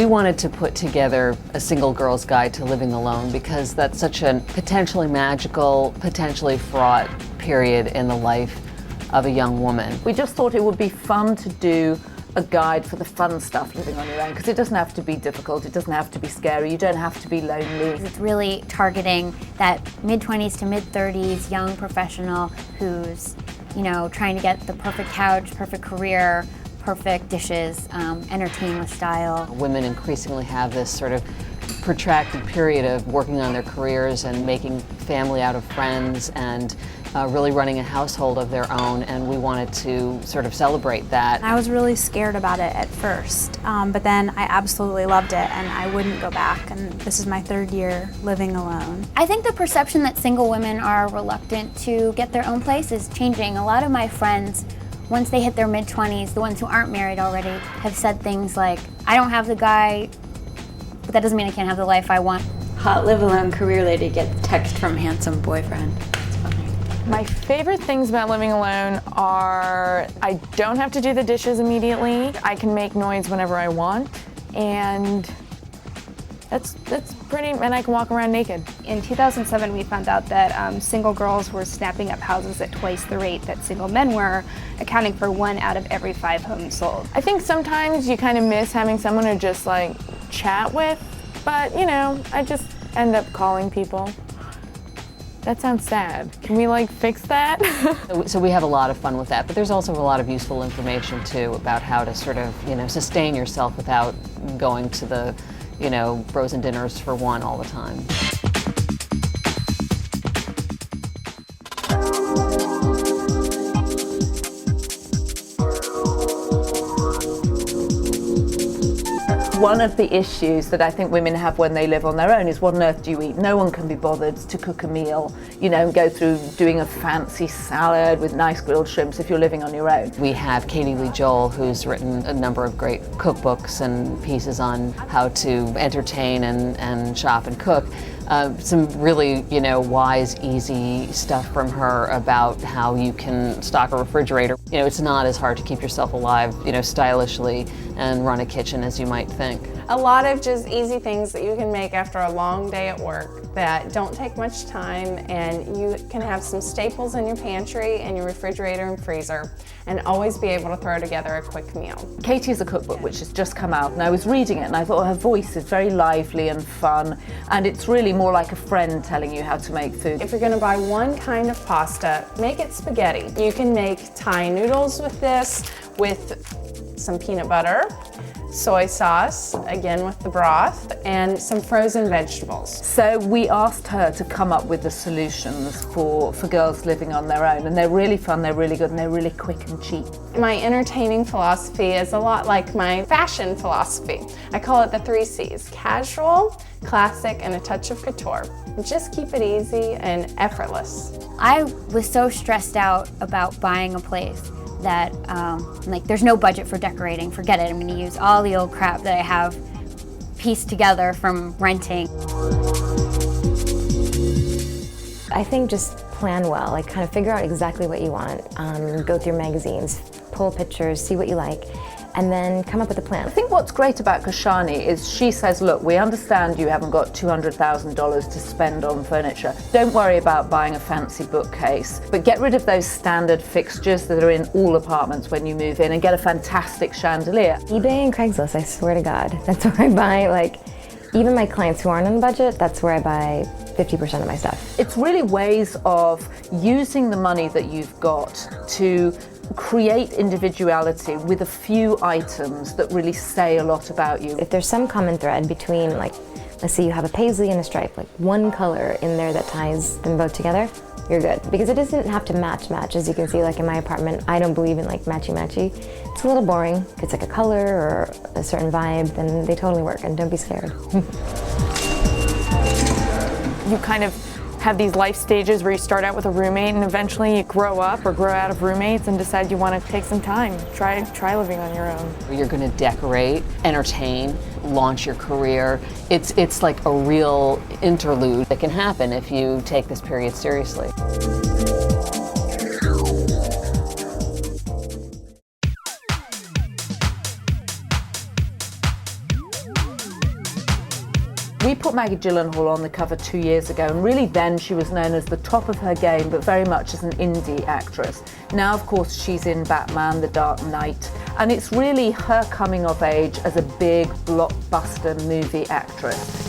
We wanted to put together a single girl's guide to living alone because that's such a potentially magical, potentially fraught period in the life of a young woman. We just thought it would be fun to do a guide for the fun stuff living on your own, because it doesn't have to be difficult, it doesn't have to be scary, you don't have to be lonely. It's really targeting that mid-20s to mid-30s young professional who's, trying to get the perfect couch, perfect career, perfect dishes, entertain with style. Women increasingly have this sort of protracted period of working on their careers and making family out of friends and really running a household of their own, and we wanted to sort of celebrate that. I was really scared about it at first, but then I absolutely loved it and I wouldn't go back, and this is my 3rd year living alone. I think the perception that single women are reluctant to get their own place is changing. A lot of my friends, once they hit their mid-20s, the ones who aren't married already, have said things like, I don't have the guy, but that doesn't mean I can't have the life I want. Hot live alone career lady gets text from handsome boyfriend. My favorite things about living alone are I don't have to do the dishes immediately. I can make noise whenever I want, and that's pretty, and I can walk around naked. In 2007, we found out that single girls were snapping up houses at twice the rate that single men were, accounting for 1 out of every 5 homes sold. I think sometimes you kind of miss having someone to just like chat with, but I just end up calling people. That sounds sad. Can we fix that? So we have a lot of fun with that, but there's also a lot of useful information too about how to sort of, sustain yourself without going to the, frozen dinners for one all the time. One of the issues that I think women have when they live on their own is, what on earth do you eat? No one can be bothered to cook a meal, and go through doing a fancy salad with nice grilled shrimps if you're living on your own. We have Katie Lee Joel, who's written a number of great cookbooks and pieces on how to entertain and shop and cook. Some really, wise, easy stuff from her about how you can stock a refrigerator. It's not as hard to keep yourself alive, stylishly and run a kitchen as you might think. A lot of just easy things that you can make after a long day at work that don't take much time, and you can have some staples in your pantry and your refrigerator and freezer and always be able to throw together a quick meal. Katie has a cookbook which has just come out, and I was reading it and I thought her voice is very lively and fun, and it's really more like a friend telling you how to make food. If you're going to buy one kind of pasta, make it spaghetti. You can make Thai noodles with this, with some peanut butter, soy sauce, again with the broth, and some frozen vegetables. So we asked her to come up with the solutions for girls living on their own, and they're really fun, they're really good, and they're really quick and cheap. My entertaining philosophy is a lot like my fashion philosophy. I call it the 3 C's: casual, classic, and a touch of couture. Just keep it easy and effortless. I was so stressed out about buying a place that there's no budget for decorating. Forget it. I'm going to use all the old crap that I have pieced together from renting. I think just plan well, kind of figure out exactly what you want, go through magazines, pull pictures, see what you like, and then come up with a plan. I think what's great about Kashani is she says, look, we understand you haven't got $200,000 to spend on furniture. Don't worry about buying a fancy bookcase, but get rid of those standard fixtures that are in all apartments when you move in and get a fantastic chandelier. eBay and Craigslist, I swear to God, that's where I buy, even my clients who aren't on a budget, that's where I buy 50% of my stuff. It's really ways of using the money that you've got to create individuality with a few items that really say a lot about you. If there's some common thread between, let's say you have a paisley and a stripe, one color in there that ties them both together, you're good. Because it doesn't have to match. As you can see, in my apartment, I don't believe in matchy-matchy. It's a little boring. If it's a color or a certain vibe, then they totally work, and don't be scared. You kind of have these life stages where you start out with a roommate and eventually you grow up or grow out of roommates and decide you want to take some time, try living on your own. You're going to decorate, entertain, launch your career. It's like a real interlude that can happen if you take this period seriously. put Maggie Gyllenhaal on the cover 2 years ago, and really then she was known as the top of her game, but very much as an indie actress. Now, of course, she's in Batman, The Dark Knight, and it's really her coming of age as a big blockbuster movie actress.